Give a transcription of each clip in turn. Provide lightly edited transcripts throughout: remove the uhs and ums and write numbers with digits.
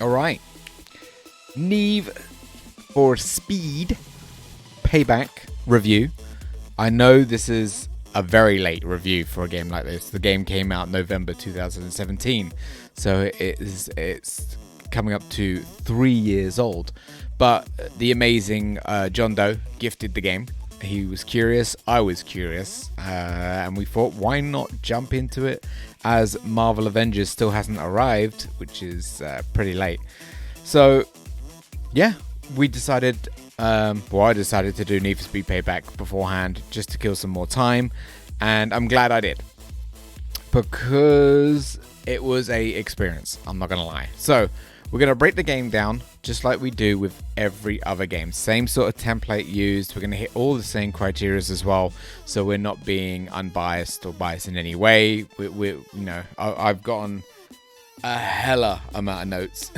All right. Need for Speed Payback review. I know this is a very late review for a game like this. The game came out November 2017, so it's coming up to 3 years old. But the amazing John Doe gifted the game. He was curious, I was curious, and we thought, why not jump into it as Marvel Avengers still hasn't arrived, which is pretty late. So yeah, we decided, I decided to do Need for Speed Payback beforehand just to kill some more time, and I'm glad I did, because it was a experience, I'm not gonna lie. So we're gonna break the game down just like we do with every other game. Same sort of template used. We're gonna hit all the same criteria as well, so we're not being unbiased or biased in any way. I've gotten a hella amount of notes.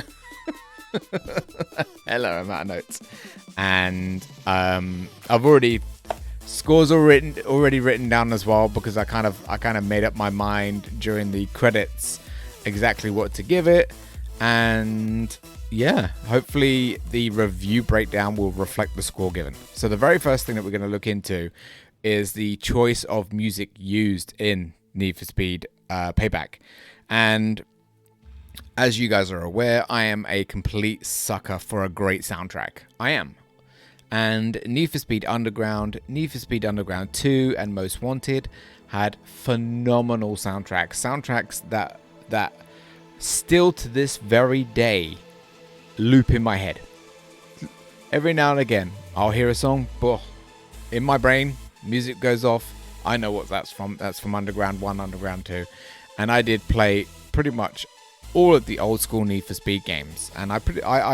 And I've already scores already written down as well, because I kind of made up my mind during the credits exactly what to give it. And yeah, hopefully the review breakdown will reflect the score given. So the very first thing that we're going to look into is the choice of music used in Need for Speed Payback. And as you guys are aware, I am a complete sucker for a great soundtrack. I am. And Need for Speed Underground, Need for Speed Underground 2, and Most Wanted had phenomenal soundtracks. Soundtracks that still to this very day loop in my head. Every now and again, I'll hear a song, but in my brain, music goes off. I know what that's from. That's from Underground 1, Underground 2. And I did play pretty much all of the old school Need for Speed games, and I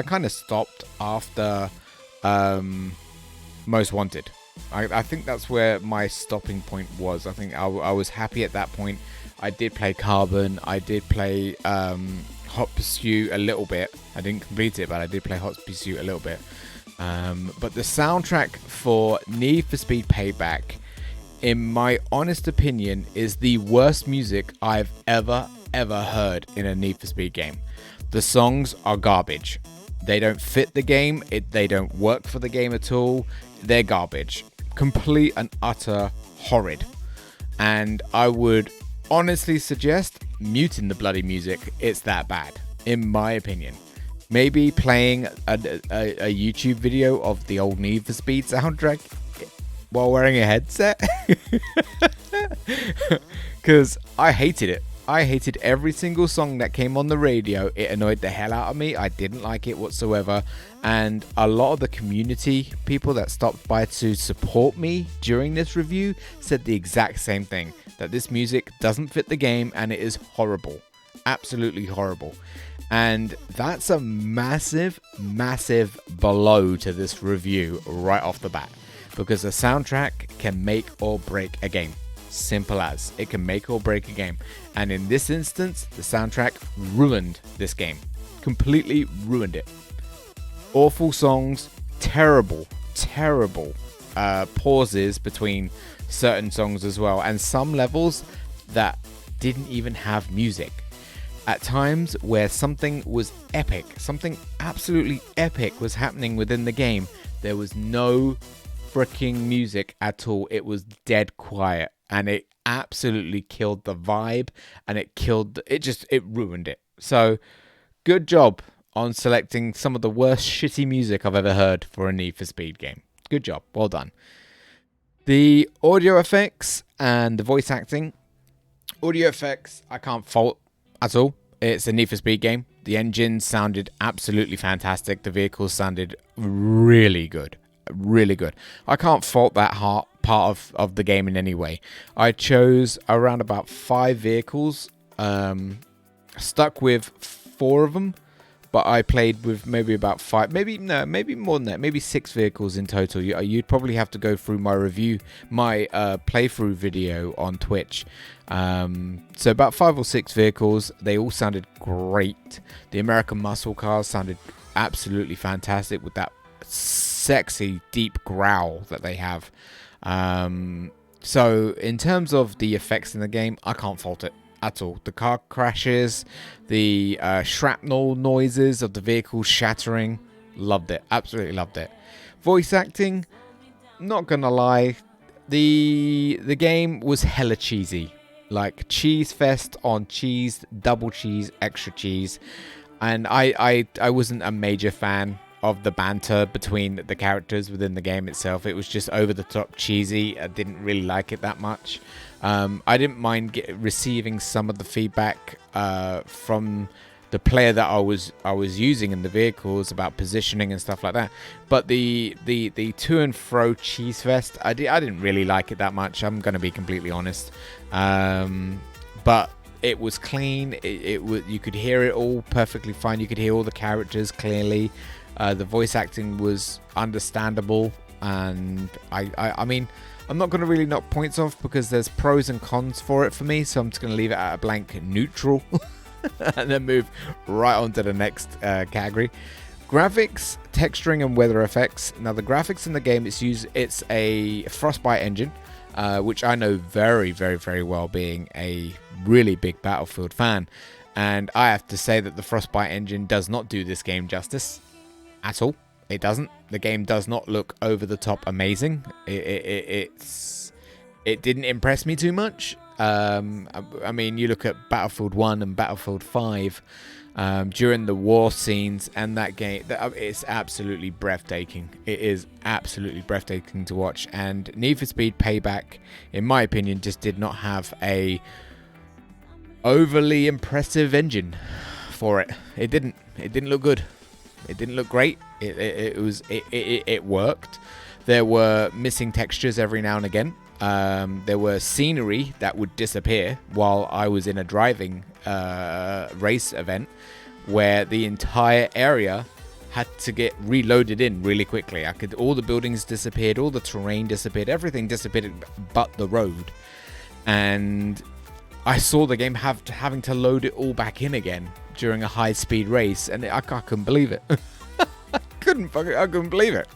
kind of stopped after Most Wanted. I think that's where my stopping point was. I think I was happy at that point. I did play Carbon. I did play Hot Pursuit a little bit. I didn't complete it, but I did play Hot Pursuit a little bit. But the soundtrack for Need for Speed Payback, in my honest opinion, is the worst music I've ever heard in a Need for Speed game. The songs are garbage. They don't fit the game. They don't work for the game at all. They're garbage. Complete and utter horrid. And I would honestly suggest muting the bloody music. It's that bad, in my opinion. Maybe playing a YouTube video of the old Need for Speed soundtrack while wearing a headset. Because I hated it. I hated every single song that came on the radio. It annoyed the hell out of me. I didn't like it whatsoever. And a lot of the community people that stopped by to support me during this review said the exact same thing. That this music doesn't fit the game and it is horrible. Absolutely horrible. And that's a massive blow to this review right off the bat. Because a soundtrack can make or break a game. Simple as. It can make or break a game. And in this instance, the soundtrack ruined this game. Completely ruined it. Awful songs, terrible pauses between certain songs as well, and some levels that didn't even have music. At times where something was epic, something absolutely epic was happening within the game, there was no freaking music at all. It was dead quiet. And it absolutely killed the vibe, and it ruined it. So, good job on selecting some of the worst shitty music I've ever heard for a Need for Speed game. Good job. Well done. The audio effects and the voice acting. Audio effects, I can't fault at all. It's a Need for Speed game. The engine sounded absolutely fantastic. The vehicles sounded really good. Really good. I can't fault that part of the game in any way. I chose around about 5 vehicles, stuck with 4 of them, but I played with maybe about 5, maybe more than that, maybe 6 vehicles in total. You'd probably have to go through my playthrough video on Twitch. So about 5 or 6 vehicles. They all sounded great. The American muscle cars sounded absolutely fantastic with that sexy deep growl that they have. So in terms of the effects in the game, I can't fault it. at all. The car crashes, the shrapnel noises of the vehicles shattering, loved it, absolutely loved it. Voice acting, not gonna lie, the game was hella cheesy, like cheese fest on cheese, double cheese, extra cheese, and I wasn't a major fan of the banter between the characters within the game itself. It was just over the top cheesy. I didn't really like it that much. I didn't mind receiving some of the feedback from the player that I was using in the vehicles about positioning and stuff like that. But the to and fro cheese fest, I didn't really like it that much. I'm gonna be completely honest. But it was clean. It was, you could hear it all perfectly fine. You could hear all the characters clearly. The voice acting was understandable, and I mean, I'm not going to really knock points off because there's pros and cons for it for me, so I'm just going to leave it at a blank neutral and then move right on to the next category. Graphics, texturing, and weather effects. Now, the graphics in the game, it's a Frostbite engine, which I know very, very, very well, being a really big Battlefield fan, and I have to say that the Frostbite engine does not do this game justice. At all. It doesn't. The game does not look over the top amazing. It didn't impress me too much. I mean, you look at Battlefield 1 and Battlefield 5 during the war scenes, and that game, it's absolutely breathtaking. It is absolutely breathtaking to watch. And Need for Speed Payback, in my opinion, just did not have a overly impressive engine for it. It didn't look good. It didn't look great. It worked. There were missing textures every now and again. There were scenery that would disappear while I was in a driving race event, where the entire area had to get reloaded in really quickly. All the buildings disappeared, all the terrain disappeared, everything disappeared but the road. And I saw the game having to load it all back in again during a high-speed race, and I couldn't believe it. I couldn't believe it.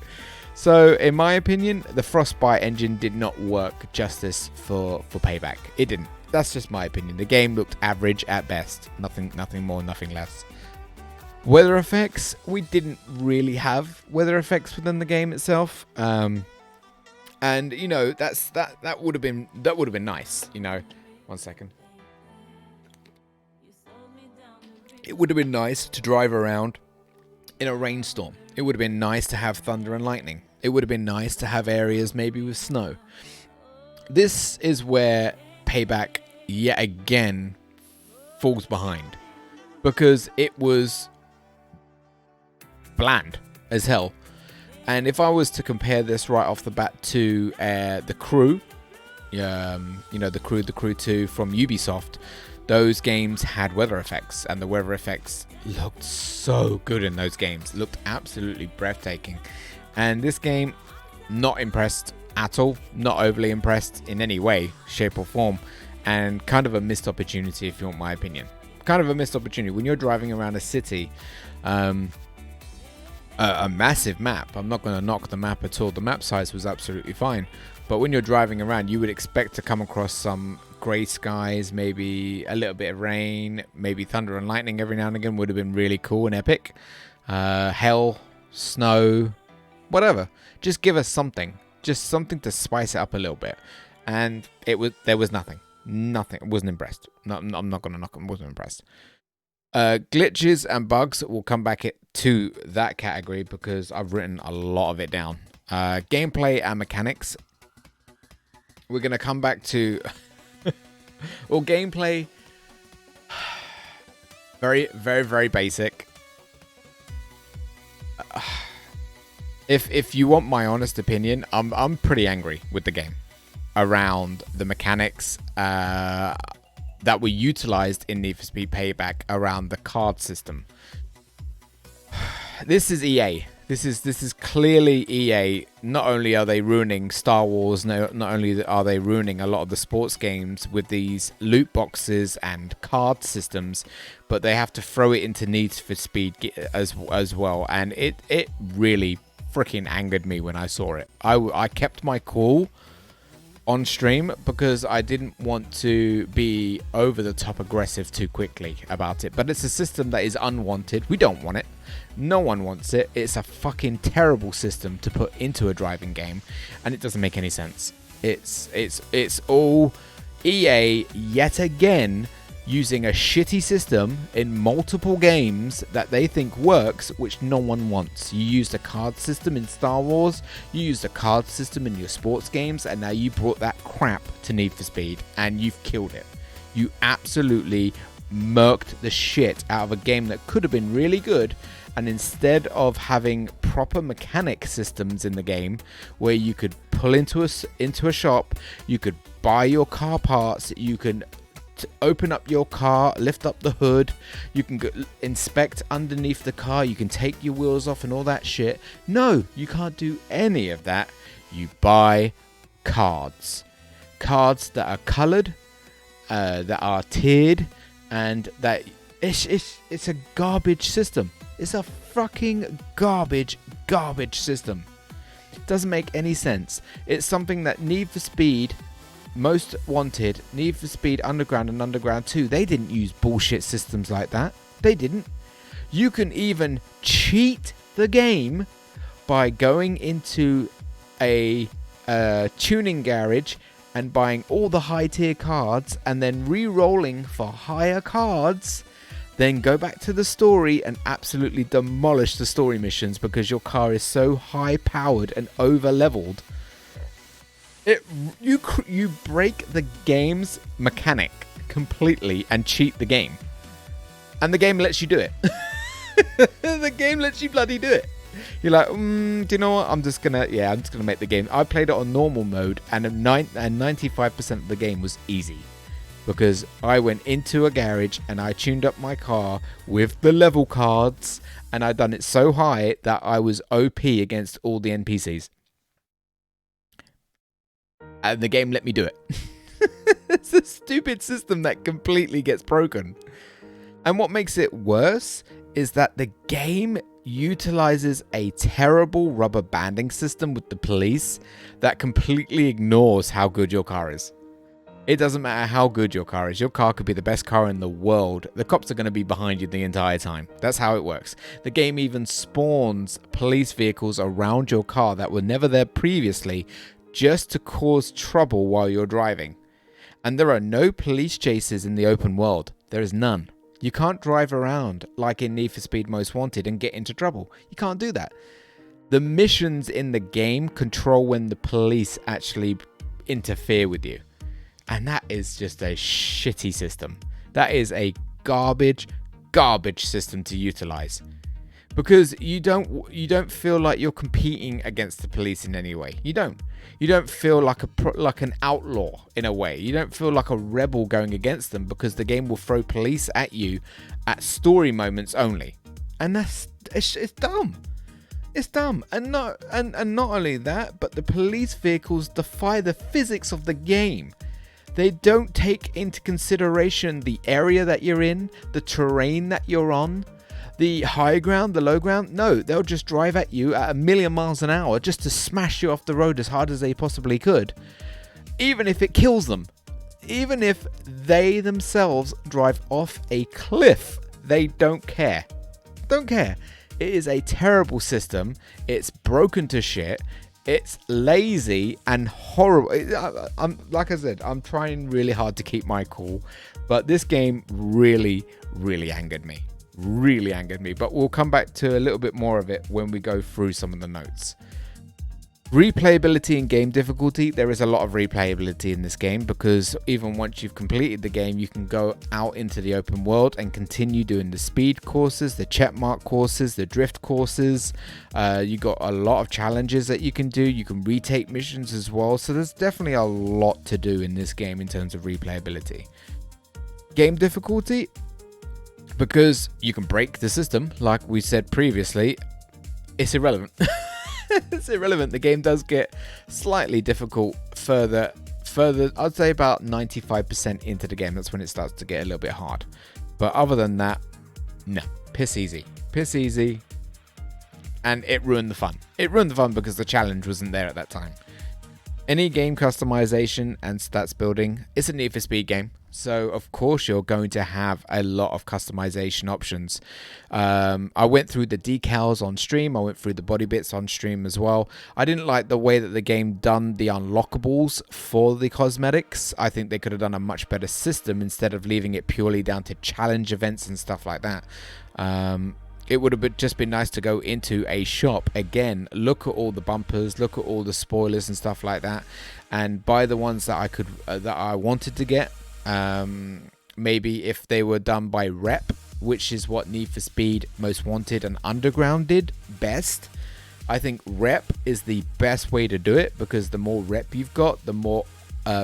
So, in my opinion, the Frostbite engine did not work justice for Payback. It didn't. That's just my opinion. The game looked average at best. Nothing more, nothing less. Weather effects. We didn't really have weather effects within the game itself. And you know, that would have been nice. You know, 1 second. It would have been nice to drive around in a rainstorm. It would have been nice to have thunder and lightning. It would have been nice to have areas maybe with snow. This is where Payback yet again falls behind, because it was bland as hell. And if I was to compare this right off the bat to the Crew, the Crew 2 from Ubisoft, those games had weather effects, and the weather effects looked so good in those games. Looked absolutely breathtaking. And this game, not impressed at all. Not overly impressed in any way, shape or form. And kind of a missed opportunity, if you want my opinion. Kind of a missed opportunity. When you're driving around a city, a massive map. I'm not going to knock the map at all. The map size was absolutely fine. But when you're driving around, you would expect to come across some grey skies, maybe a little bit of rain, maybe thunder and lightning every now and again would have been really cool and epic. Hail, snow, whatever. Just give us something. Just something to spice it up a little bit. And there was nothing. Nothing. I wasn't impressed. No, I'm not going to knock. I wasn't impressed. Glitches and bugs, will come back to that category because I've written a lot of it down. Gameplay and mechanics. We're going to come back to... well, gameplay, very, very, very basic. If you want my honest opinion, I'm pretty angry with the game around the mechanics that were utilized in Need for Speed Payback around the card system. This is EA. This is clearly EA. Not only are they ruining Star Wars, not only are they ruining a lot of the sports games with these loot boxes and card systems, but they have to throw it into Need for Speed as well. And it really freaking angered me when I saw it. I kept my cool on stream because I didn't want to be over the top aggressive too quickly about it. But it's a system that is unwanted. We don't want it. No one wants it. It's a fucking terrible system to put into a driving game, and it doesn't make any sense. It's all EA yet again using a shitty system in multiple games that they think works, which no one wants. You used a card system in Star Wars, you used a card system in your sports games, and now you brought that crap to Need for Speed, and you've killed it. You absolutely murked the shit out of a game that could have been really good, and instead of having proper mechanic systems in the game where you could pull into a shop, you could buy your car parts, you can open up your car, lift up the hood, you can go inspect underneath the car, you can take your wheels off and all that shit. No, you can't do any of that. You buy cards that are colored, that are tiered, and that it's a garbage system. It's a fucking garbage system. It doesn't make any sense. It's something that Need for Speed Most Wanted, Need for Speed Underground and Underground 2, they didn't use bullshit systems like that. They didn't. You can even cheat the game by going into a tuning garage and buying all the high tier cards and then re-rolling for higher cards, then go back to the story and absolutely demolish the story missions because your car is so high powered and over leveled. You break the game's mechanic completely and cheat the game, and the game lets you do it. The game lets you bloody do it. You're like, do you know what? I'm just gonna make the game. I played it on normal mode, and 95% of the game was easy because I went into a garage and I tuned up my car with the level cards, and I done it so high that I was OP against all the NPCs. And the game let me do it. It's a stupid system that completely gets broken. And what makes it worse is that the game utilizes a terrible rubber banding system with the police that completely ignores how good your car is. It doesn't matter how good your car is. Your car could be the best car in the world. The cops are going to be behind you the entire time. That's how it works. The game even spawns police vehicles around your car that were never there previously, just to cause trouble while you're driving. And there are no police chases in the open world. There is none. You can't drive around like in Need for Speed Most Wanted and get into trouble. You can't do that. The missions in the game control when the police actually interfere with you. And that is just a shitty system. That is a garbage system to utilize. Because you don't feel like you're competing against the police in any way. You don't feel like an outlaw in a way. You don't feel like a rebel going against them because the game will throw police at you at story moments only, and it's dumb. It's dumb, and not only that, but the police vehicles defy the physics of the game. They don't take into consideration the area that you're in, the terrain that you're on, the high ground, the low ground. No, they'll just drive at you at 1,000,000 miles an hour just to smash you off the road as hard as they possibly could. Even if it kills them. Even if they themselves drive off a cliff, they don't care. Don't care. It is a terrible system. It's broken to shit. It's lazy and horrible. Like I said, I'm trying really hard to keep my cool, but this game really angered me. Really angered me, but we'll come back to a little bit more of it when we go through some of the notes. Replayability and game difficulty. There is a lot of replayability in this game because even once you've completed the game, you can go out into the open world and continue doing the speed courses, the checkmark courses, the drift courses. You got a lot of challenges that you can do. You can retake missions as well. So there's definitely a lot to do in this game in terms of replayability. Game difficulty, because you can break the system, like we said previously, it's irrelevant. It's irrelevant. The game does get slightly difficult further. I'd say about 95% into the game. That's when it starts to get a little bit hard. But other than that, no. Piss easy. And it ruined the fun. It ruined the fun because the challenge wasn't there at that time. Any game customization and stats building is a Need for Speed game. So, of course, you're going to have a lot of customization options. I went through the decals on stream. I went through the body bits on stream as well. I didn't like the way that the game done the unlockables for the cosmetics. I think they could have done a much better system instead of leaving it purely down to challenge events and stuff like that. It would have just been nice to go into a shop again, look at all the bumpers, look at all the spoilers and stuff like that, and buy the ones that I could that I wanted to get. Maybe if they were done by rep, which is what Need for Speed Most Wanted and Underground did best. I think rep is the best way to do it, because the more rep you've got, the more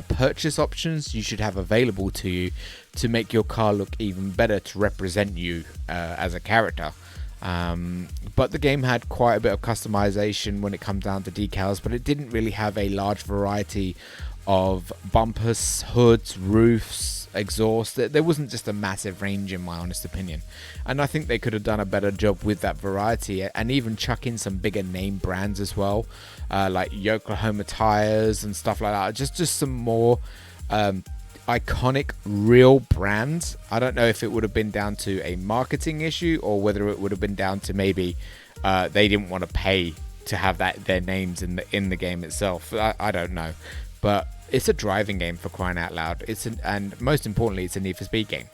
purchase options you should have available to you to make your car look even better, to represent you as a character. But the game had quite a bit of customization when it comes down to decals, but it didn't really have a large variety of bumpers, hoods, roofs, exhaust. There wasn't just a massive range, in my honest opinion, and I think they could have done a better job with that variety, and even chuck in some bigger name brands as well, like Yokohama tires and stuff like that. Just some more iconic real brands. I don't know if it would have been down to a marketing issue, or whether it would have been down to maybe they didn't want to pay to have their names in the game itself. I don't know, but it's a driving game, for crying out loud. And most importantly, it's a Need for Speed game.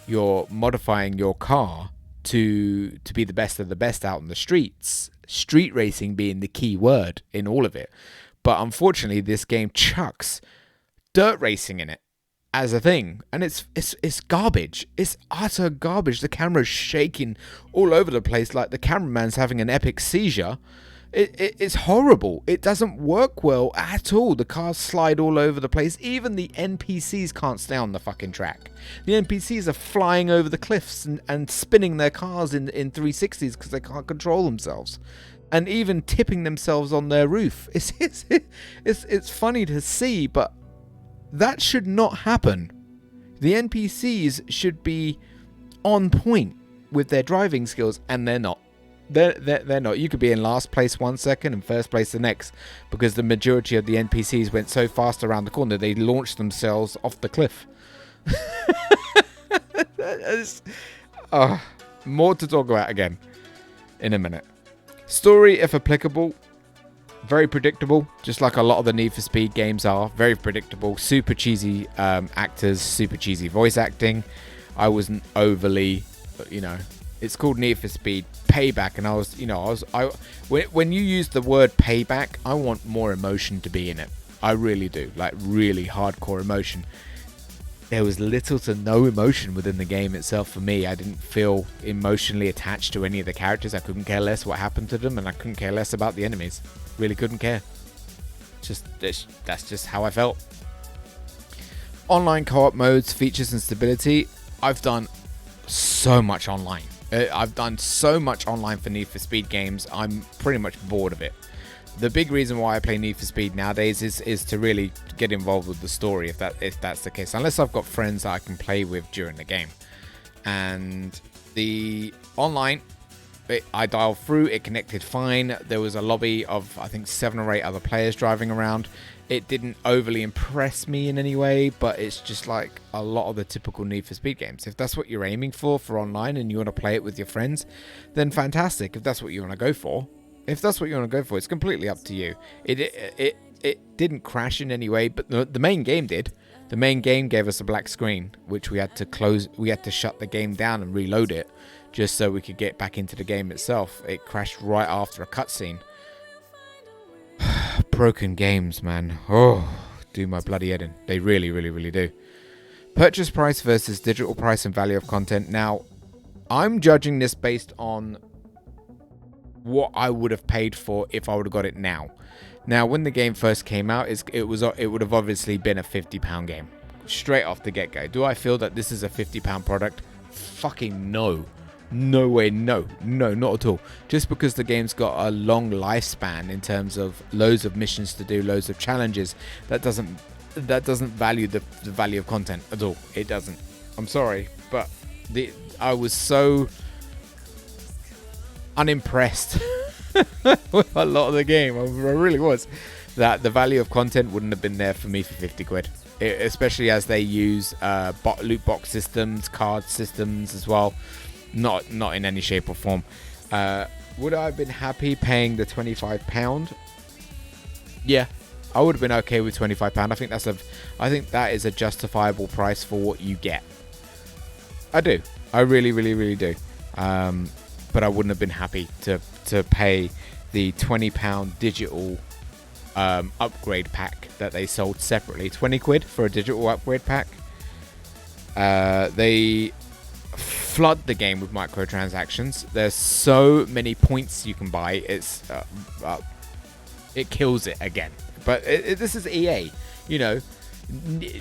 You're modifying your car to be the best of the best out on the streets. Street racing being the key word in all of it. But unfortunately, this game chucks dirt racing in it as a thing, and it's garbage. It's utter garbage. The camera's shaking all over the place like the cameraman's having an epic seizure. It's horrible. It doesn't work well at all. The cars slide all over the place. Even the NPCs can't stay on the fucking track. The NPCs are flying over the cliffs and spinning their cars in 360s because they can't control themselves, and even tipping themselves on their roof. It's funny to see, but that should not happen. The NPCs should be on point with their driving skills, and they're not. They're not. You could be in last place 1 second and first place the next, because the majority of the NPCs went so fast around the corner they launched themselves off the cliff. More to talk about again in a minute. Story, if applicable, very predictable, just like a lot of the Need for Speed games are. Very predictable. Super cheesy actors, super cheesy voice acting. I wasn't overly, it's called Need for Speed Payback, and when you use the word payback, I want more emotion to be in it. I really do, like really hardcore emotion. There was little to no emotion within the game itself for me. I didn't feel emotionally attached to any of the characters. I couldn't care less what happened to them, and I couldn't care less about the enemies. Really couldn't care. That's just how I felt. Online co-op modes, features, and stability. I've done so much online. I've done so much online for Need for Speed games. I'm pretty much bored of it. The big reason why I play Need for Speed nowadays is to really get involved with the story, if that's the case. Unless I've got friends that I can play with during the game. And the online, I dialed through, it connected fine. There was a lobby of, I think, 7 or 8 other players driving around. It didn't overly impress me in any way, but it's just like a lot of the typical Need for Speed games. If that's what you're aiming for online and you want to play it with your friends, then fantastic. If that's what you want to go for, it's completely up to you. It didn't crash in any way, but the main game did. The main game gave us a black screen, which we had to close. We had to shut the game down and reload it, just so we could get back into the game itself. It crashed right after a cutscene. Broken games, man. Oh, do my bloody head in. They really, really, really do. Purchase price versus digital price and value of content. Now, I'm judging this based on what I would have paid for if I would have got it now. Now, when the game first came out, it would have obviously been a £50 game. Straight off the get-go. Do I feel that this is a £50 product? Fucking no. No way, no, not at all. Just because the game's got a long lifespan in terms of loads of missions to do, loads of challenges, that doesn't value the value of content at all. It doesn't. I'm sorry, but I was so unimpressed with a lot of the game. I really was. that the value of content wouldn't have been there for me for 50 quid. Especially as they use loot box systems, card systems as well. Not in any shape or form. Would I have been happy paying the £25? Yeah, I would have been okay with £25. I think that is a justifiable price for what you get. I do. I really, really, really do. But I wouldn't have been happy to pay the £20 digital upgrade pack that they sold separately. 20 quid for a digital upgrade pack. They flood the game with microtransactions. There's so many points you can buy. It kills it again. But this is EA, you know,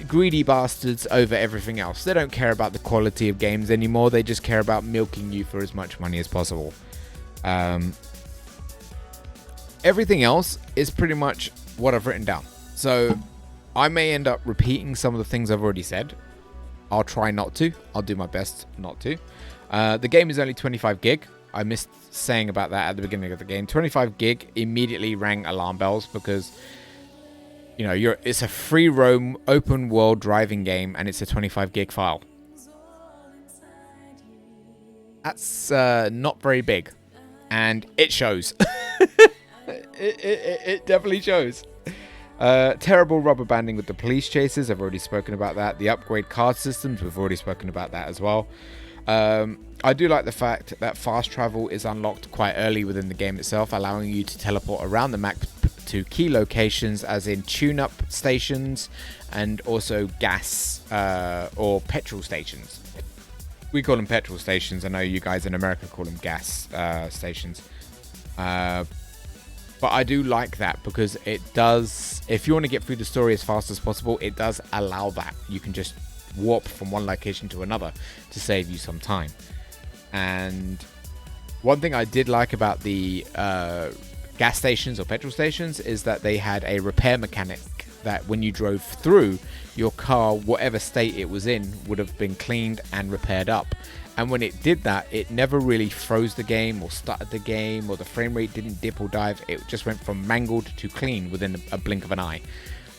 greedy bastards over everything else. They don't care about the quality of games anymore. They just care about milking you for as much money as possible. Everything else is pretty much what I've written down. So I may end up repeating some of the things I've already said. I'll try not to. I'll do my best not to. The game is only 25 gig. I missed saying about that at the beginning of the game. 25 gig immediately rang alarm bells because, you know, it's a free roam open world driving game and it's a 25 gig file. That's not very big, and it shows. It definitely shows. Terrible rubber banding with the police chases. I've already spoken about that. The upgrade card systems, we've already spoken about that as well. I do like the fact that fast travel is unlocked quite early within the game itself, allowing you to teleport around the map to key locations, as in tune-up stations and also gas or petrol stations. We call them petrol stations. I know you guys in America call them gas stations. But I do like that because it does, if you want to get through the story as fast as possible, it does allow that. You can just warp from one location to another to save you some time. And one thing I did like about the gas stations or petrol stations is that they had a repair mechanic that when you drove through, your car, whatever state it was in, would have been cleaned and repaired up. And when it did that, it never really froze the game or started the game, or the frame rate didn't dip or dive. It just went from mangled to clean within a blink of an eye.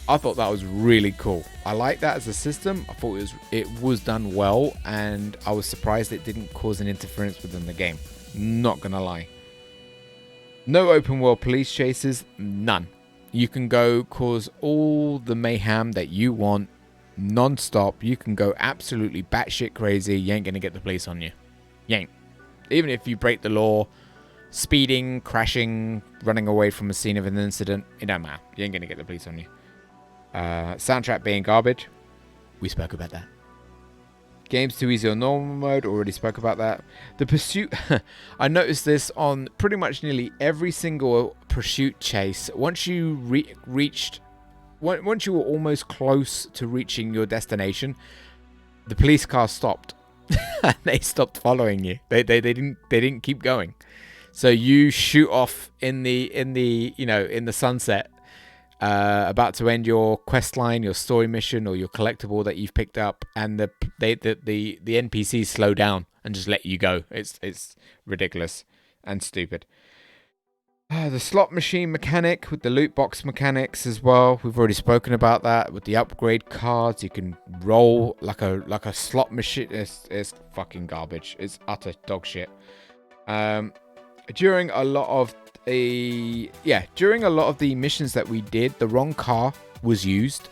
I thought that was really cool. I like that as a system. I thought it was done well, and I was surprised it didn't cause an interference within the game. Not gonna lie. No open world police chases, none. You can go cause all the mayhem that you want non-stop. You can go absolutely batshit crazy. You ain't gonna get the police on you. You ain't. Even if you break the law, speeding, crashing, running away from a scene of an incident, it don't matter. You ain't gonna get the police on you. Soundtrack being garbage, we spoke about that. Game's too easy on normal mode, already spoke about that. The pursuit, I noticed this on pretty much nearly every single pursuit chase. Once you once you were almost close to reaching your destination, the police car stopped. They stopped following you. They didn't keep going. So you shoot off in the sunset, about to end your quest line, your story mission, or your collectible that you've picked up, and the NPCs slow down and just let you go. It's ridiculous and stupid. The slot machine mechanic with the loot box mechanics as well. We've already spoken about that. With the upgrade cards, you can roll like a slot machine. It's fucking garbage. It's utter dog shit. During a lot of the missions that we did, the wrong car was used.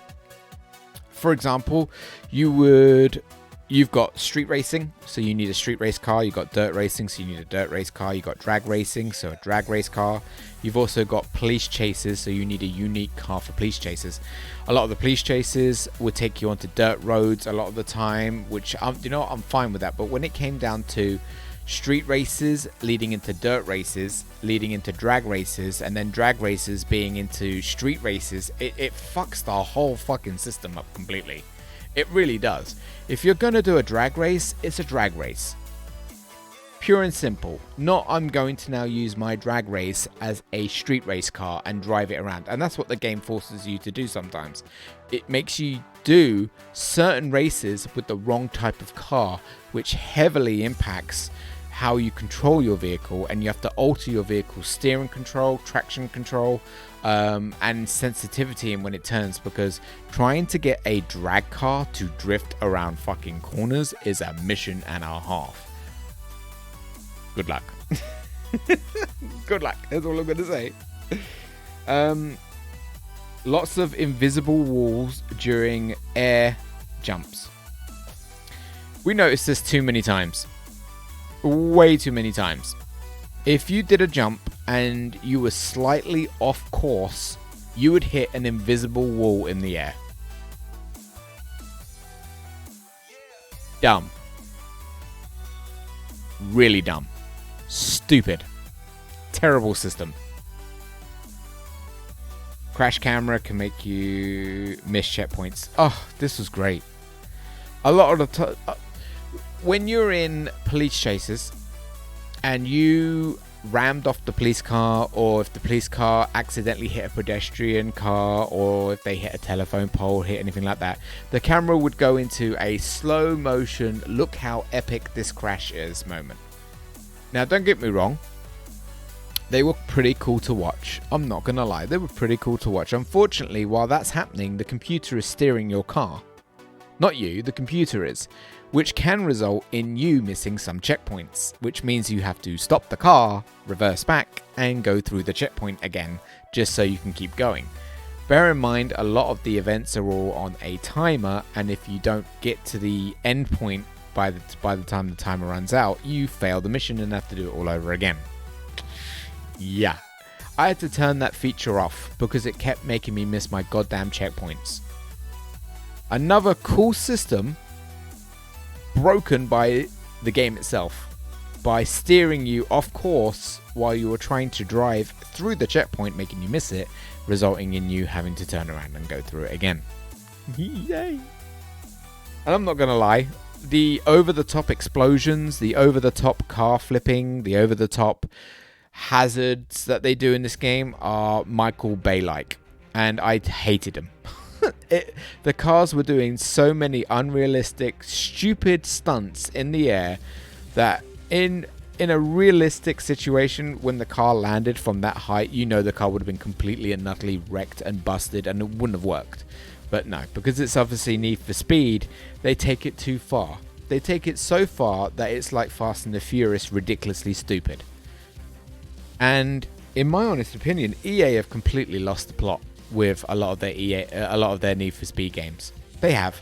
For example, you've got street racing, so you need a street race car. You've got dirt racing, so you need a dirt race car. You've got drag racing, so a drag race car. You've also got police chases, so you need a unique car for police chases. A lot of the police chases would take you onto dirt roads a lot of the time, which I'm fine with that. But when it came down to street races leading into dirt races, leading into drag races, and then drag races being into street races, it fucks the whole fucking system up completely. It really does. If you're going to do a drag race, it's a drag race. Pure and simple. Not I'm going to now use my drag race as a street race car and drive it around. And that's what the game forces you to do sometimes. It makes you do certain races with the wrong type of car, which heavily impacts how you control your vehicle, and you have to alter your vehicle's steering control, traction control, and sensitivity in when it turns, because trying to get a drag car to drift around fucking corners is a mission and a half. Good luck. Good luck. That's all I'm going to say. Lots of invisible walls during air jumps. We noticed this too many times. Way too many times. If you did a jump and you were slightly off course, you would hit an invisible wall in the air. Dumb. Really dumb. Stupid. Terrible system. Crash camera can make you miss checkpoints. Oh, this was great. A lot of the time, when you're in police chases and you rammed off the police car, or if the police car accidentally hit a pedestrian car, or if they hit a telephone pole, hit anything like that, the camera would go into a slow motion, look how epic this crash is moment. Now, don't get me wrong. They were pretty cool to watch. I'm not going to lie. They were pretty cool to watch. Unfortunately, while that's happening, the computer is steering your car. Not you, the computer is. Which can result in you missing some checkpoints. Which means you have to stop the car, reverse back, and go through the checkpoint again, just so you can keep going. Bear in mind, a lot of the events are all on a timer, and if you don't get to the end point by the time the timer runs out, you fail the mission and have to do it all over again. Yeah, I had to turn that feature off because it kept making me miss my goddamn checkpoints. Another cool system broken by the game itself, by steering you off course while you were trying to drive through the checkpoint, making you miss it, resulting in you having to turn around and go through it again. Yay! And I'm not gonna lie, the over-the-top explosions, the over-the-top car flipping, the over-the-top hazards that they do in this game are Michael Bay-like, and I hated them. The cars were doing so many unrealistic, stupid stunts in the air that in a realistic situation, when the car landed from that height, you know the car would have been completely and utterly wrecked and busted, and it wouldn't have worked. But no, because it's obviously Need for Speed, they take it too far. They take it so far that it's like Fast and the Furious, ridiculously stupid. And in my honest opinion, EA have completely lost the plot with a lot of their Need for Speed games. They have.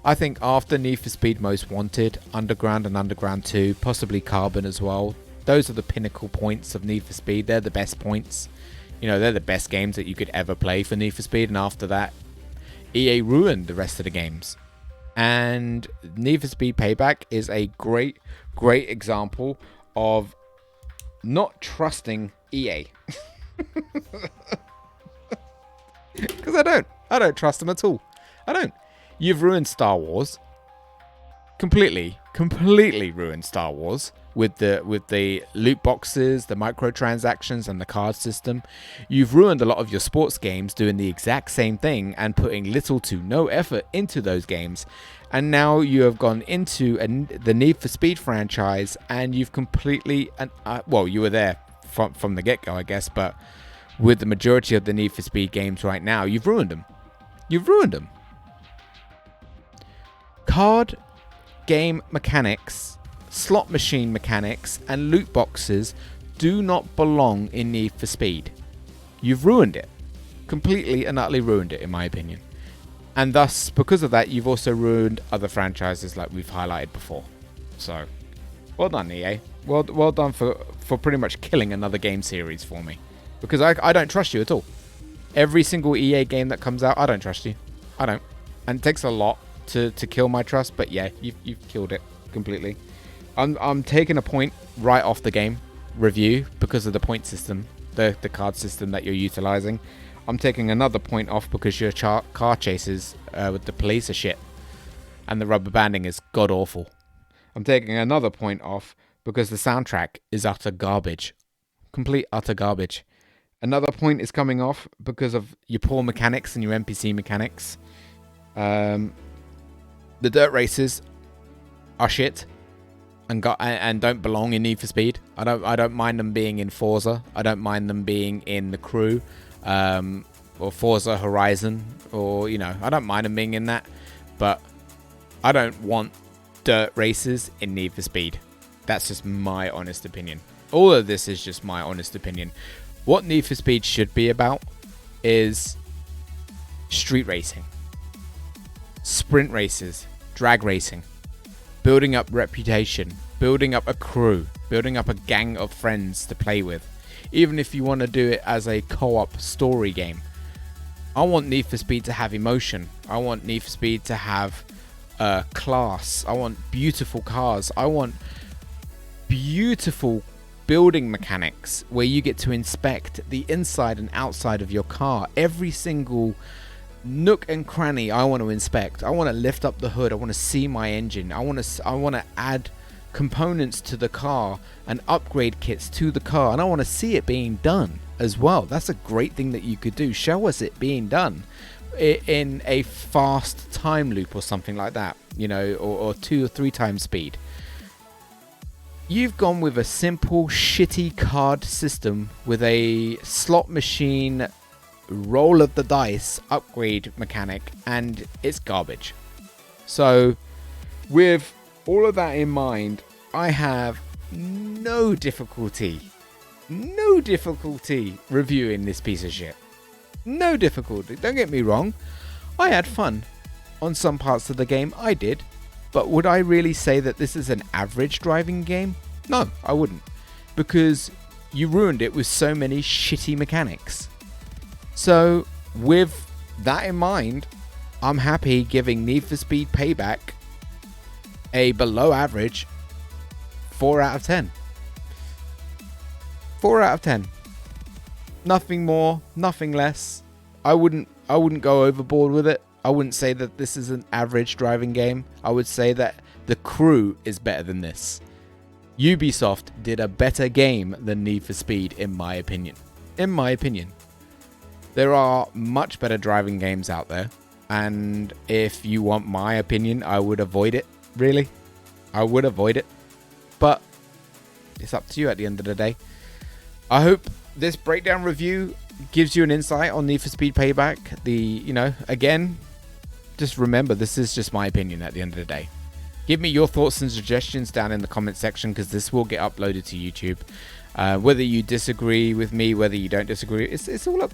I think after Need for Speed Most Wanted, Underground and Underground 2, possibly Carbon as well, those are the pinnacle points of Need for Speed. They're the best points. You know, they're the best games that you could ever play for Need for Speed, and after that, EA ruined the rest of the games. And Need for Speed Payback is a great example of not trusting EA. Because I don't trust them at all. I don't. You've ruined Star Wars. Completely ruined Star Wars with the loot boxes, the microtransactions, and the card system. You've ruined a lot of your sports games doing the exact same thing and putting little to no effort into those games. And now you have gone into the Need for Speed franchise, and you've completely... well, you were there from the get-go, I guess, but with the majority of the Need for Speed games right now, you've ruined them. You've ruined them. Card game mechanics, slot machine mechanics, and loot boxes do not belong in Need for Speed. You've ruined it. Completely and utterly ruined it, in my opinion. And thus, because of that, you've also ruined other franchises like we've highlighted before. So, well done, EA. Well done for pretty much killing another game series for me. Because I don't trust you at all. Every single EA game that comes out, I don't trust you. I don't. And it takes a lot to kill my trust, but yeah, you've killed it completely. I'm taking a point right off the game review because of the point system, the card system that you're utilizing. I'm taking another point off because your car chases with the police are shit, and the rubber banding is god awful. I'm taking another point off because the soundtrack is utter garbage, complete utter garbage. Another point is coming off because of your poor mechanics and your NPC mechanics. The dirt races are shit. and don't belong in Need for Speed. I don't mind them being in Forza. I don't mind them being in The Crew, or Forza Horizon, or I don't mind them being in that. But I don't want dirt races in Need for Speed. That's just my honest opinion. All of this is just my honest opinion. What Need for Speed should be about is street racing, sprint races, drag racing, building up reputation, building up a crew, building up a gang of friends to play with. Even if you want to do it as a co-op story game. I want Need for Speed to have emotion. I want Need for Speed to have class. I want beautiful cars. I want beautiful building mechanics where you get to inspect the inside and outside of your car. Every single nook and cranny I want to inspect. I want to lift up the hood. I want to see my engine. I want to add components to the car and upgrade kits to the car, and I want to see it being done as well. That's a great thing that you could do. Show us it being done in a fast time loop or something like that, or 2 or 3 times speed. You've gone with a simple shitty card system with a slot machine roll of the dice upgrade mechanic, and it's garbage. So with all of that in mind, I have no difficulty reviewing this piece of shit. No difficulty. Don't get me wrong. I had fun on some parts of the game. I did. But would I really say that this is an average driving game? No, I wouldn't. Because you ruined it with so many shitty mechanics. So with that in mind, I'm happy giving Need for Speed Payback a below average 4 out of 10. 4 out of 10. Nothing more, nothing less. I wouldn't go overboard with it. I wouldn't say that this is an average driving game. I would say that The Crew is better than this. Ubisoft did a better game than Need for Speed, in my opinion. In my opinion. There are much better driving games out there. And if you want my opinion, I would avoid it. Really. I would avoid it. But it's up to you at the end of the day. I hope this breakdown review gives you an insight on Need for Speed Payback. Again, just remember, this is just my opinion at the end of the day. Give me your thoughts and suggestions down in the comment section, because this will get uploaded to YouTube. Whether you disagree with me, whether you don't disagree, it's all up,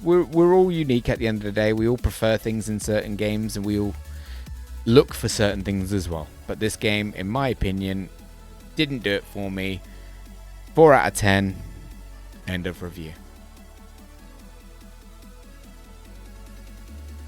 We're all unique at the end of the day. We all prefer things in certain games, and we all look for certain things as well. But this game, in my opinion, didn't do it for me. 4 out of 10. End of review.